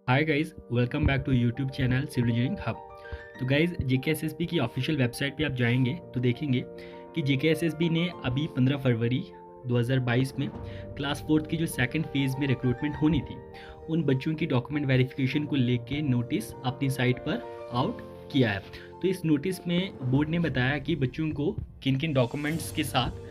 Hi guys, welcome back to YouTube channel civil engineering hub. तो guys, JKSSB की official website पे आप जाएंगे तो देखेंगे कि जेकेएसएसबी ने अभी 15 फरवरी 2022 में क्लास फोर्थ की जो सेकंड फेज़ में रिक्रूटमेंट होनी थी, उन बच्चों की डॉक्यूमेंट वेरिफिकेशन को लेके नोटिस अपनी साइट पर आउट किया है। तो इस नोटिस में बोर्ड ने बताया कि बच्चों को किन किन डॉक्यूमेंट्स के साथ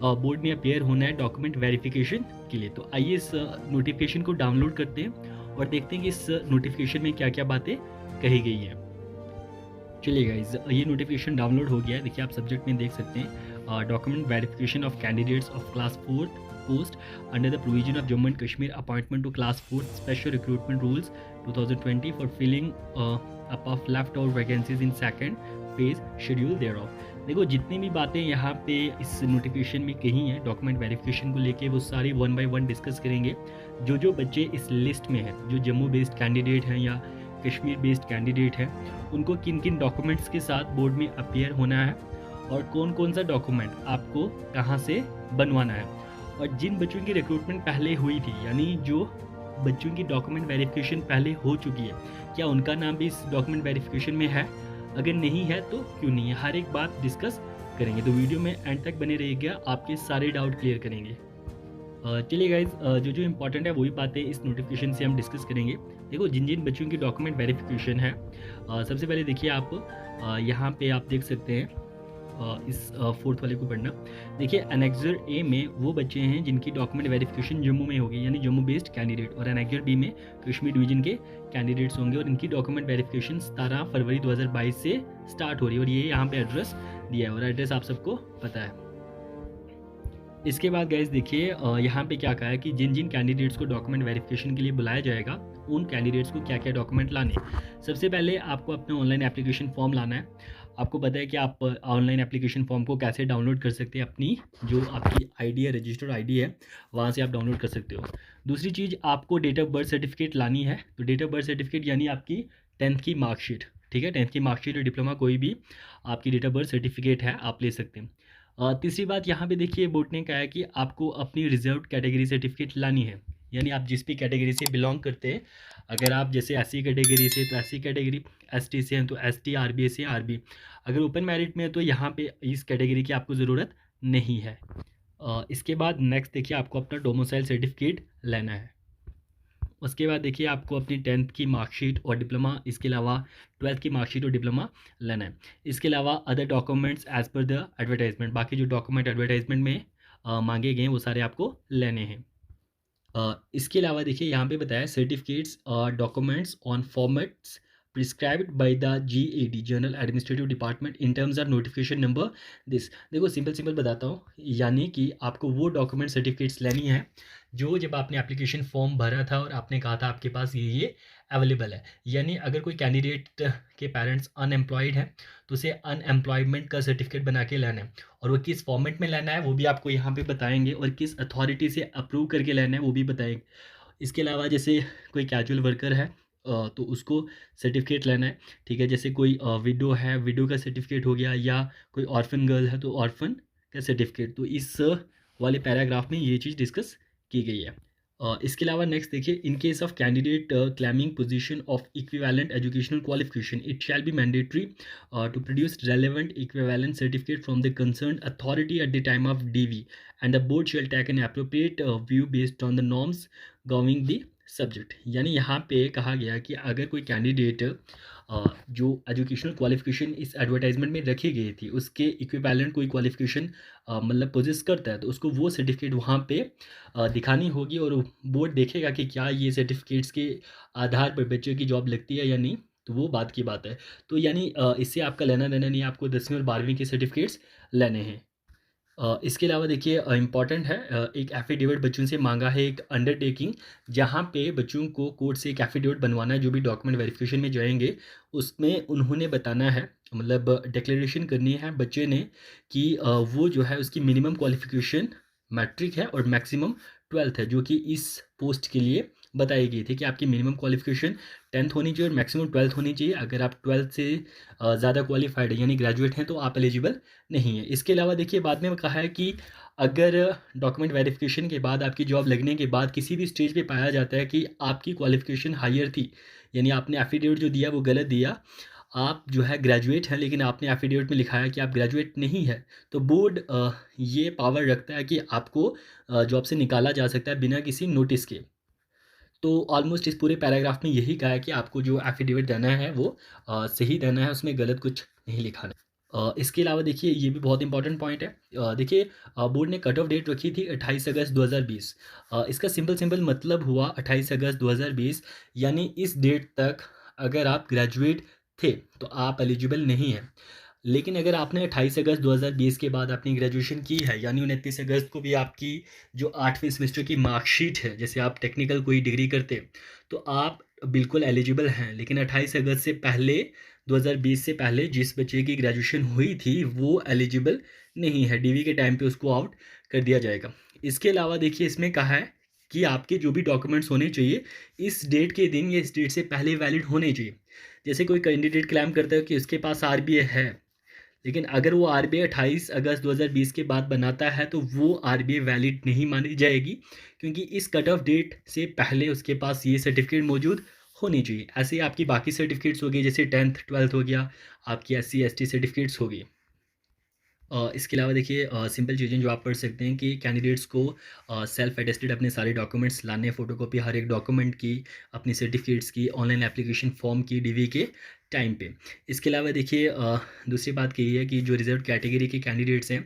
बोर्ड में अपेयर होना है डॉक्यूमेंट वेरिफिकेशन के लिए। तो आइए इस नोटिफिकेशन को डाउनलोड करते हैं और देखते हैं कि इस नोटिफिकेशन में क्या क्या बातें कही गई हैं। चलिए गाइज, ये नोटिफिकेशन डाउनलोड हो गया है। देखिए, आप सब्जेक्ट में देख सकते हैं document verification of candidates of class fourth post under the provision of Jammu and Kashmir appointment to class fourth special recruitment rules 2020 for filling up of left over vacancies in second phase schedule thereof. देखो, जितनी भी बातें यहाँ पे इस notification में कही हैं डॉक्यूमेंट वेरिफिकेशन को लेके, वो सारी वन बाय वन डिस्कस करेंगे। जो बच्चे इस लिस्ट में हैं, जो जम्मू बेस्ड कैंडिडेट हैं या कश्मीर बेस्ड कैंडिडेट हैं, उनको किन किन डॉक्यूमेंट्स के साथ बोर्ड में अपीयर होना है और कौन कौन सा डॉक्यूमेंट आपको कहाँ से बनवाना है। और जिन बच्चों की रिक्रूटमेंट पहले हुई थी, यानी जो बच्चों की डॉक्यूमेंट वेरिफिकेशन पहले हो चुकी है, क्या उनका नाम भी इस डॉक्यूमेंट वेरिफिकेशन में है? अगर नहीं है तो क्यों नहीं है, हर एक बात डिस्कस करेंगे। तो वीडियो में एंड तक बने रहिएगा, आपके सारे डाउट क्लियर करेंगे। चलिए गाइज, जो इंपॉर्टेंट है वही बातें इस नोटिफिकेशन से हम डिस्कस करेंगे। देखो, जिन जिन बच्चों की डॉक्यूमेंट वेरिफिकेशन है, सबसे पहले देखिए आप यहाँ पे आप देख सकते हैं इस फोर्थ वाले को पढ़ना। देखिए, एनेक्सर ए में वो बच्चे हैं जिनकी डॉक्यूमेंट वेरिफिकेशन जम्मू में होगी, यानी जम्मू बेस्ड कैंडिडेट, और एनेक्सर बी में कश्मीर डिवीजन के कैंडिडेट्स होंगे और इनकी डॉक्यूमेंट वेरिफिकेशन 17 फरवरी 2022 से स्टार्ट हो रही है। और ये यहाँ पे एड्रेस दिया है और एड्रेस आप सबको पता है। इसके बाद गाइज देखिए, यहाँ पे क्या कहा है कि जिन जिन कैंडिडेट्स को डॉक्यूमेंट वेरिफिकेशन के लिए बुलाया जाएगा, उन कैंडिडेट्स को क्या क्या डॉक्यूमेंट लाने। सबसे पहले आपको अपना ऑनलाइन एप्लीकेशन फॉर्म लाना है। आपको पता है कि आप ऑनलाइन एप्लीकेशन फॉर्म को कैसे डाउनलोड कर सकते हैं, अपनी जो आपकी आईडी है, रजिस्टर्ड आईडी है, वहाँ से आप डाउनलोड कर सकते हो। दूसरी चीज़, आपको डेट ऑफ बर्थ सर्टिफिकेट लानी है। तो डेट ऑफ बर्थ सर्टिफिकेट यानी आपकी 10th की मार्कशीट, ठीक है, 10th की मार्कशीट और डिप्लोमा कोई भी आपकी डेट ऑफ बर्थ सर्टिफिकेट है, आप ले सकते हैं। तीसरी बात यहाँ पे देखिए, बोर्ड ने कहा है कि आपको अपनी रिजर्व कैटेगरी सर्टिफिकेट लानी है, यानी आप जिस भी कैटेगरी से बिलोंग करते हैं। अगर आप जैसे एससी कैटेगरी से तो एससी कैटेगरी, एसटी से हैं तो एसटी, आरबी से आरबी। अगर ओपन मेरिट में है तो यहाँ पे इस कैटेगरी की आपको ज़रूरत नहीं है। इसके बाद नेक्स्ट देखिए, आपको अपना डोमिसाइल सर्टिफिकेट लेना है। उसके बाद देखिए, आपको अपनी 10th की मार्कशीट और डिप्लोमा, इसके अलावा 12th की मार्कशीट और डिप्लोमा लेना है। इसके अलावा other documents as per the advertisement, बाकी जो डॉक्यूमेंट एडवर्टाइजमेंट में मांगे गए हैं वो सारे आपको लेने हैं। इसके अलावा देखिए, यहाँ पे बताया certificates documents on formats prescribed by the GAD general administrative department in terms of notification number this. देखो, सिंपल सिंपल बताता हूँ, यानी कि आपको वो डॉक्यूमेंट सर्टिफिकेट्स लेनी है जो जब आपने एप्लीकेशन फॉर्म भरा था और आपने कहा था आपके पास ये अवेलेबल है। यानी अगर कोई कैंडिडेट के पेरेंट्स अनएम्प्लॉयड हैं तो उसे अनएम्प्लॉयमेंट का सर्टिफिकेट बना के लाना है, और वो किस फॉर्मेट में लाना है वो भी आपको यहाँ पे बताएंगे, और किस अथॉरिटी से अप्रूव करके लाना है वो भी बताएंगे। इसके अलावा जैसे कोई कैजुअल वर्कर है तो उसको सर्टिफिकेट लेना है, ठीक है। जैसे कोई विडो है, विडो का सर्टिफिकेट हो गया, या कोई ऑर्फन गर्ल है तो ऑर्फन का सर्टिफिकेट। तो इस वाले पैराग्राफ में ये चीज़ डिस्कस की गई है। इसके अलावा नेक्स्ट देखिए, in case of candidate claiming position of equivalent educational qualification, it shall be mandatory to produce relevant equivalent certificate from the concern authority at the time of DV, and the board shall take an appropriate view based on the norms governing the subject. यानी यहाँ पे कहा गया कि अगर कोई candidate जो educational qualification इस एडवर्टाइजमेंट में रखी गई थी उसके इक्विवेलेंट कोई क्वालिफिकेशन मतलब पोजेस करता है, तो उसको वो सर्टिफिकेट वहाँ पे दिखानी होगी, और बोर्ड देखेगा कि क्या ये सर्टिफिकेट्स के आधार पर बच्चों की जॉब लगती है या नहीं। तो वो बात की बात है। तो यानी इससे आपका लेना देना नहीं, आपको 10वीं और 12वीं के सर्टिफिकेट्स लेने हैं। इसके अलावा देखिए, इम्पॉर्टेंट है, एक एफिडेविट बच्चों से मांगा है, एक अंडरटेकिंग, जहाँ पे बच्चों को कोर्ट से एक एफिडेविट बनवाना है। जो भी डॉक्यूमेंट वेरिफिकेशन में जाएंगे उसमें उन्होंने बताना है, मतलब डिक्लेरेशन करनी है बच्चे ने कि वो जो है उसकी मिनिमम क्वालिफिकेशन मैट्रिक है और मैक्सिमम 12th है, जो कि इस पोस्ट के लिए बताई गई थी कि आपकी मिनिमम क्वालिफिकेशन 10th होनी चाहिए और मैक्सिमम 12th होनी चाहिए। अगर आप 12th से ज़्यादा क्वालिफाइड है यानी ग्रेजुएट हैं तो आप एलिजिबल नहीं है। इसके अलावा देखिए, बाद में कहा है कि अगर डॉक्यूमेंट वेरिफिकेशन के बाद आपकी जॉब लगने के बाद किसी भी स्टेज पे पाया जाता है कि आपकी क्वालिफ़िकेशन हायर थी, यानी आपने एफ़िडेविट जो दिया वो गलत दिया, आप जो है ग्रेजुएट हैं लेकिन आपने एफ़िडेविट में लिखाया कि आप ग्रेजुएट नहीं हैं, तो बोर्ड ये पावर रखता है कि आपको जॉब से निकाला जा सकता है बिना किसी नोटिस के। तो ऑलमोस्ट इस पूरे पैराग्राफ में यही कहा है कि आपको जो एफ़िडेविट देना है वो सही देना है, उसमें गलत कुछ नहीं लिखाना है। इसके अलावा देखिए ये भी बहुत इंपॉर्टेंट पॉइंट है। देखिए बोर्ड ने कट ऑफ डेट रखी थी 28 अगस्त 2020। इसका सिंपल मतलब हुआ 28 अगस्त 2020, यानी इस डेट तक अगर आप ग्रेजुएट थे तो आप एलिजिबल नहीं हैं। लेकिन अगर आपने 28 अगस्त 2020 के बाद अपनी ग्रेजुएशन की है, यानी 29 अगस्त को भी आपकी जो 8वीं सेमेस्टर की मार्कशीट है, जैसे आप टेक्निकल कोई डिग्री करते, तो आप बिल्कुल एलिजिबल हैं। लेकिन 28 अगस्त से पहले 2020 से पहले जिस बच्चे की ग्रेजुएशन हुई थी वो एलिजिबल नहीं है, डीवी के टाइम पे उसको आउट कर दिया जाएगा। इसके अलावा देखिए इसमें कहा है कि आपके जो भी डॉक्यूमेंट्स होने चाहिए इस डेट के दिन या इस डेट से पहले वैलिड होने चाहिए। जैसे कोई कैंडिडेट क्लेम करता है कि उसके पास आरबीए है, लेकिन अगर वो आरबीआई 28 अगस्त 2020 के बाद बनाता है तो वो आरबीआई वैलिड नहीं मानी जाएगी, क्योंकि इस कट ऑफ डेट से पहले उसके पास ये सर्टिफिकेट मौजूद होनी चाहिए। ऐसे ही आपकी बाकी सर्टिफिकेट्स हो गई, जैसे 10th 12th हो गया, आपकी एससी एसटी सर्टिफिकेट्स हो गई। इसके अलावा देखिए सिंपल चीज़ें जो आप पढ़ सकते हैं कि कैंडिडेट्स को सेल्फ अटेस्टेड अपने सारे डॉक्यूमेंट्स लाने, फ़ोटोकॉपी हर एक डॉक्यूमेंट की, अपनी सर्टिफिकेट्स की, ऑनलाइन एप्लीकेशन फॉर्म की डीवी के टाइम पे। इसके अलावा देखिए दूसरी बात ये है कि जो रिजर्व कैटेगरी के कैंडिडेट्स हैं,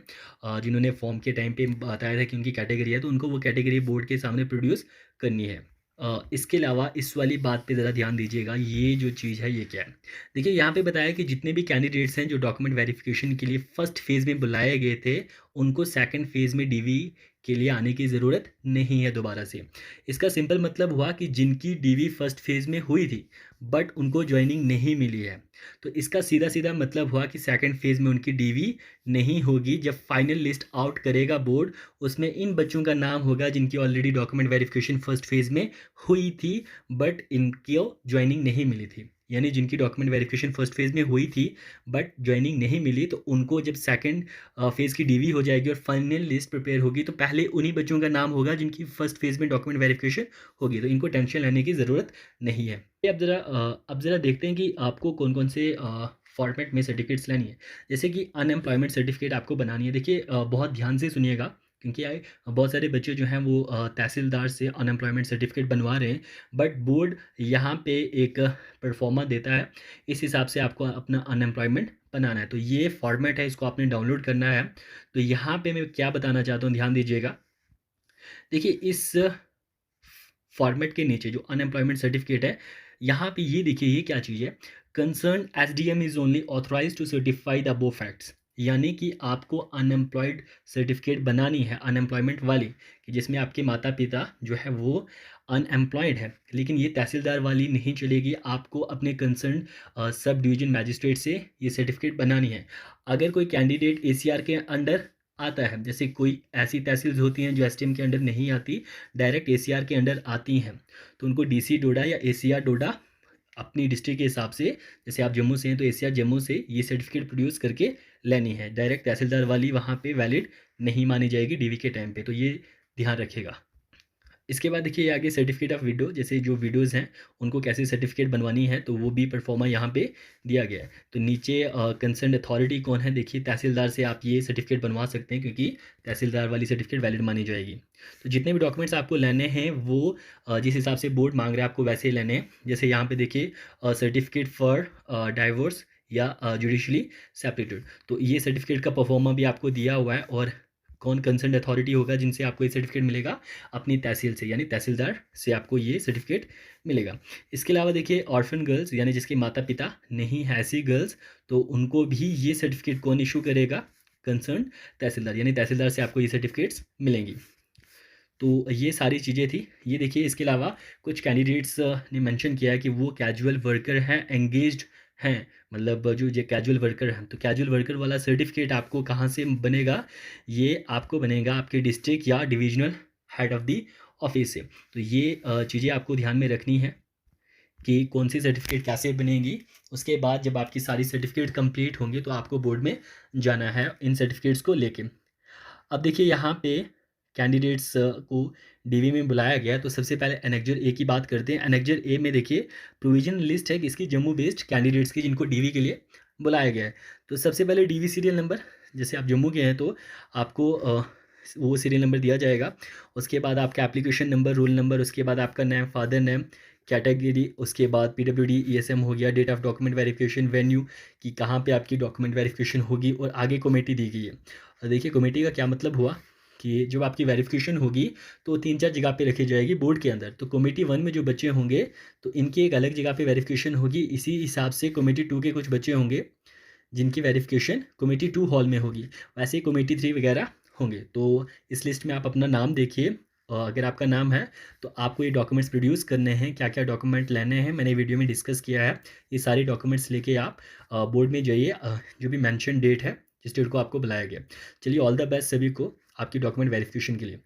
जिन्होंने फॉर्म के टाइम पे बताया था कि उनकी कैटेगरी है, तो उनको वो कैटेगरी बोर्ड के सामने प्रोड्यूस करनी है। इसके अलावा इस वाली बात पे ज़रा ध्यान दीजिएगा, ये जो चीज़ है ये क्या है? देखिए यहाँ पे बताया कि जितने भी कैंडिडेट्स हैं जो डॉक्यूमेंट वेरिफिकेशन के लिए फ़र्स्ट फ़ेज़ में बुलाए गए थे, उनको सेकंड फ़ेज़ में डीवी के लिए आने की ज़रूरत नहीं है दोबारा से। इसका सिंपल मतलब हुआ कि जिनकी डीवी फ़र्स्ट फ़ेज़ में हुई थी बट उनको जॉइनिंग नहीं मिली है, तो इसका सीधा-सीधा मतलब हुआ कि सेकंड फ़ेज़ में उनकी डीवी नहीं होगी। जब फाइनल लिस्ट आउट करेगा बोर्ड, उसमें इन बच्चों का नाम होगा जिनकी already document verification first phase में हुई थी बट इनको जॉइनिंग नहीं मिली थी। यानी जिनकी डॉक्यूमेंट वेरिफिकेशन फर्स्ट फेज़ में हुई थी बट जॉइनिंग नहीं मिली, तो उनको जब सेकंड फेज़ की डीवी हो जाएगी और फाइनल लिस्ट प्रिपेयर होगी, तो पहले उन्हीं बच्चों का नाम होगा जिनकी फर्स्ट फेज़ में डॉक्यूमेंट वेरिफिकेशन होगी, तो इनको टेंशन लेने की ज़रूरत नहीं है। अब ज़रा देखते हैं कि आपको कौन-कौन से फॉर्मेट में सर्टिफिकेट्स लेनी है। जैसे कि अनएम्प्लॉयमेंट सर्टिफिकेट आपको बनानी है। देखिए बहुत ध्यान से सुनिएगा, क्योंकि बहुत सारे बच्चे जो हैं वो तहसीलदार से अनएम्प्लॉयमेंट सर्टिफिकेट बनवा रहे हैं, बट बोर्ड यहाँ पे एक परफॉर्मा देता है, इस हिसाब से आपको अपना अनएम्प्लॉयमेंट बनाना है। तो ये फॉर्मेट है, इसको आपने डाउनलोड करना है। तो यहाँ पे मैं क्या बताना चाहता हूँ, ध्यान दीजिएगा। देखिए इस फॉर्मेट के नीचे जो अनएम्प्लॉयमेंट सर्टिफिकेट है, यहाँ पे ये देखिए ये क्या चीज़ है, concern SDM is only authorise to certify the above facts. यानी कि आपको अनएम्प्लॉयड सर्टिफिकेट बनानी है, अनएम्प्लॉयमेंट वाली, कि जिसमें आपके माता पिता जो है वो अनएम्प्लॉयड है। लेकिन ये तहसीलदार वाली नहीं चलेगी, आपको अपने कंसर्न सब डिवीजन मैजिस्ट्रेट से ये सर्टिफिकेट बनानी है। अगर कोई कैंडिडेट एसीआर के अंडर आता है, जैसे कोई ऐसी तहसील्स होती हैं जो एसटीएम के अंडर नहीं आती, डायरेक्ट एसीआर के अंडर आती हैं, तो उनको डीसी डोडा या एसीआर डोडा अपनी डिस्ट्रिक्ट के हिसाब से, जैसे आप जम्मू से हैं तो एसीआर जम्मू से ये सर्टिफिकेट प्रोड्यूस करके लेनी है। डायरेक्ट तहसीलदार वाली वहाँ पे वैलिड नहीं मानी जाएगी डीवी के टाइम पे, तो ये ध्यान रखिएगा। इसके बाद देखिए आगे सर्टिफिकेट ऑफ विडो, जैसे जो विडोज़ हैं उनको कैसे सर्टिफिकेट बनवानी है, तो वो भी परफॉर्मा यहाँ पे दिया गया है। तो नीचे कंसर्न अथॉरिटी कौन है, देखिए तहसीलदार से आप ये सर्टिफिकेट बनवा सकते हैं, क्योंकि तहसीलदार वाली सर्टिफिकेट वैलिड मानी जाएगी। तो जितने भी डॉक्यूमेंट्स आपको लेने हैं वो जिस हिसाब से बोर्ड मांग रहा है आपको वैसे ही लेने हैं। जैसे यहाँ पे देखिए सर्टिफिकेट फॉर डाइवोर्स या जुडिशली सेपरेटेड, तो ये सर्टिफिकेट का परफॉर्मा भी आपको दिया हुआ है। और कौन कंसर्न अथॉरिटी होगा जिनसे आपको ये सर्टिफिकेट मिलेगा, अपनी तहसील से, यानी तहसीलदार से आपको ये सर्टिफिकेट मिलेगा। इसके अलावा देखिए ऑर्फन गर्ल्स, यानी जिसके माता पिता नहीं है, ऐसी गर्ल्स, तो उनको भी ये सर्टिफिकेट कौन इशू करेगा, कंसर्न तहसीलदार, यानी तहसीलदार से आपको ये सर्टिफिकेट्स मिलेंगी। तो ये सारी चीज़ें थी। ये देखिए इसके अलावा कुछ कैंडिडेट्स ने मेंशन किया है कि वो कैजुअल वर्कर हैं, एंगेज्ड हैं, मतलब जो ये कैजुअल वर्कर हैं। तो कैजुअल वर्कर वाला सर्टिफिकेट आपको कहाँ से बनेगा, ये आपको बनेगा आपके डिस्ट्रिक्ट या divisional head of the office से। तो ये चीज़ें आपको ध्यान में रखनी है कि कौन सी सर्टिफिकेट कैसे बनेगी। उसके बाद जब आपकी सारी सर्टिफिकेट कंप्लीट होंगी तो आपको बोर्ड में जाना है इन सर्टिफिकेट्स को लेके। अब देखिए यहाँ पे कैंडिडेट्स को डीवी में बुलाया गया, तो सबसे पहले एनेक्जर ए की बात करते हैं। एनेक्जर ए में देखिए प्रोविजन लिस्ट है किसकी, जम्मू बेस्ड कैंडिडेट्स की, जिनको डीवी के लिए बुलाया गया है। तो सबसे पहले डीवी सीरियल नंबर, जैसे आप जम्मू के हैं तो आपको वो सीरियल नंबर दिया जाएगा। उसके बाद आपका एप्लीकेशन नंबर, रोल नंबर, उसके बाद आपका नेम, फादर नेम, कैटेगरी, उसके बाद पीडब्ल्यूडी ईएसएम हो गया, date of document verification, venue कि कहाँ पे आपकी डॉक्यूमेंट वेरिफिकेशन होगी, और आगे कमेटी दी गई है। और देखिए कमेटी का क्या मतलब हुआ कि जब आपकी वेरिफिकेशन होगी तो 3-4 जगह पे रखी जाएगी बोर्ड के अंदर। तो कमेटी 1 में जो बच्चे होंगे तो इनकी एक अलग जगह पे वेरिफिकेशन होगी। इसी हिसाब से कमेटी 2 के कुछ बच्चे होंगे जिनकी वेरिफिकेशन कमेटी 2 हॉल में होगी, वैसे ही कमेटी 3 वगैरह होंगे। तो इस लिस्ट में आप अपना नाम देखिए, अगर आपका नाम है तो आपको ये डॉक्यूमेंट्स प्रोड्यूस करने हैं। क्या क्या डॉक्यूमेंट लेने हैं मैंने वीडियो में डिस्कस किया है। ये सारी डॉक्यूमेंट्स लेके आप बोर्ड में जाइए, जो भी मेंशन डेट है जिस डेट को आपको बुलाया गया। चलिए ऑल द बेस्ट सभी को आपकी डॉक्यूमेंट वेरिफिकेशन के लिए।